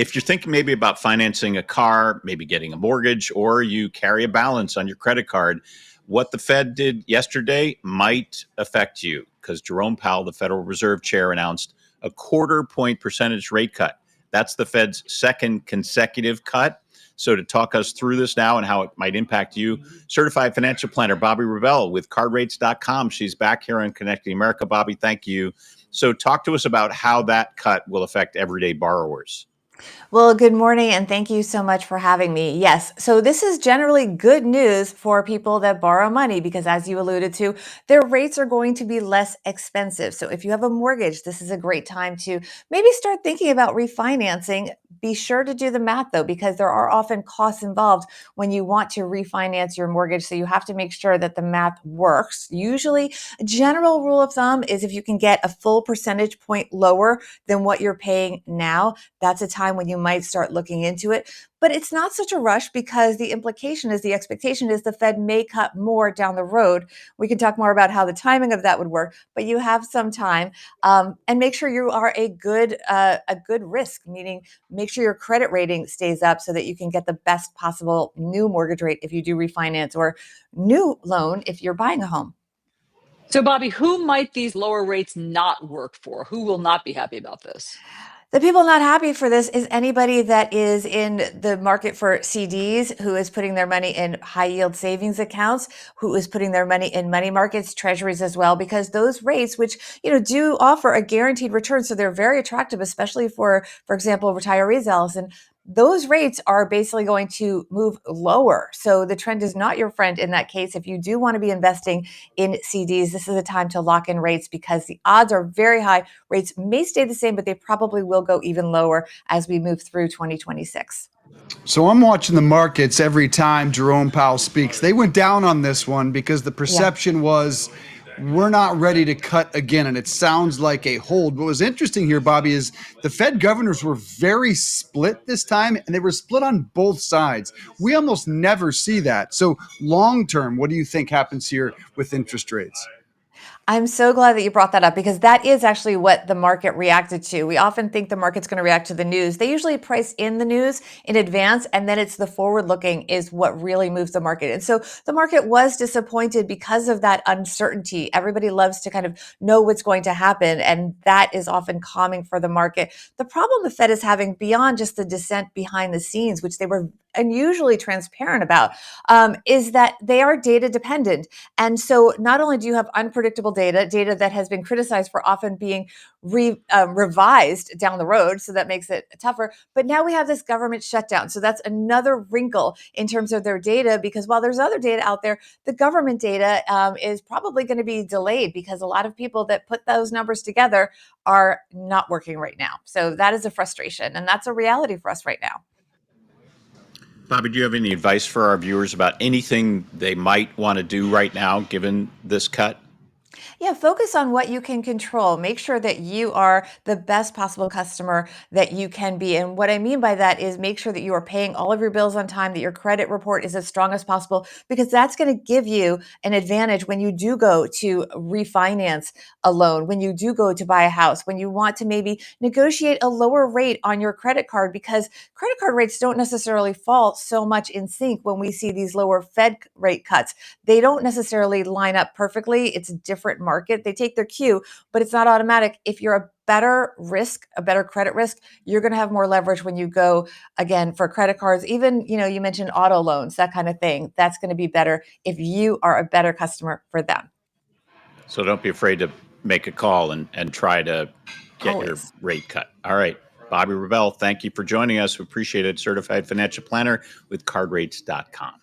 If you're thinking maybe about financing a car, maybe getting a mortgage, or you carry a balance on your credit card, what the Fed did yesterday might affect you because Jerome Powell, the Federal Reserve Chair, announced a quarter point percentage rate cut. That's the Fed's second consecutive cut. So to talk us through this now and how it might impact you, certified financial planner Bobbi Rebell with cardrates.com. She's back here on Connecting America. Bobbi, thank you. So talk to us about how that cut will affect everyday borrowers. Well, good morning, and thank you so much for having me. Yes, so this is generally good news for people that borrow money because, as you alluded to, their rates are going to be less expensive. So if you have a mortgage, this is a great time to maybe start thinking about refinancing. Be sure to do the math, though, because there are often costs involved when you want to refinance your mortgage. So you have to make sure that the math works. Usually, a general rule of thumb is if you can get a full percentage point lower than what you're paying now, that's a time when you might start looking into it. But it's not such a rush because the expectation is the Fed may cut more down the road. We can talk more about how the timing of that would work, but you have some time, and make sure you are a good risk, meaning make sure your credit rating stays up so that you can get the best possible new mortgage rate if you do refinance or new loan if you're buying a home. So, Bobbi, who might these lower rates not work for? Who will not be happy about this? The people not happy for this is anybody that is in the market for CDs, who is putting their money in high yield savings accounts, who is putting their money in money markets, treasuries as well, because those rates, which, do offer a guaranteed return. So they're very attractive, especially for example, retirees, Allison. Those rates are basically going to move lower. So the trend is not your friend in that case. If you do want to be investing in CDs, this is a time to lock in rates because the odds are very high. Rates may stay the same, but they probably will go even lower as we move through 2026. So I'm watching the markets every time Jerome Powell speaks. They went down on this one because the perception was we're not ready to cut again, and it sounds like a hold. What was interesting here, Bobbi, is the Fed governors were very split this time, and they were split on both sides. We almost never see that. So long term, what do you think happens here with interest rates? I'm so glad that you brought that up because that is actually what the market reacted to. We often think the market's going to react to the news. They usually price in the news in advance, and then it's the forward looking is what really moves the market. And so the market was disappointed because of that uncertainty. Everybody loves to kind of know what's going to happen, and that is often calming for the market. The problem the Fed is having beyond just the dissent behind the scenes, which they were unusually transparent about, is that they are data dependent. And so not only do you have unpredictable data that has been criticized for often being revised down the road, so that makes it tougher, but now we have this government shutdown. So that's another wrinkle in terms of their data, because while there's other data out there, the government data is probably going to be delayed because a lot of people that put those numbers together are not working right now. So that is a frustration, and that's a reality for us right now. Bobbi, do you have any advice for our viewers about anything they might want to do right now given this cut? Yeah, focus on what you can control. Make sure that you are the best possible customer that you can be. And what I mean by that is make sure that you are paying all of your bills on time, that your credit report is as strong as possible, because that's going to give you an advantage when you do go to refinance a loan, when you do go to buy a house, when you want to maybe negotiate a lower rate on your credit card, because credit card rates don't necessarily fall so much in sync when we see these lower Fed rate cuts. They don't necessarily line up perfectly. It's a different market. They take their cue, but it's not automatic. If you're a better risk, a better credit risk, you're going to have more leverage when you go again for credit cards. Even, you mentioned auto loans, that kind of thing. That's going to be better if you are a better customer for them. So don't be afraid to make a call and try to get your Always. rate cut. All right. Bobbi Rebell, thank you for joining us. We appreciate it. Certified financial planner with cardrates.com.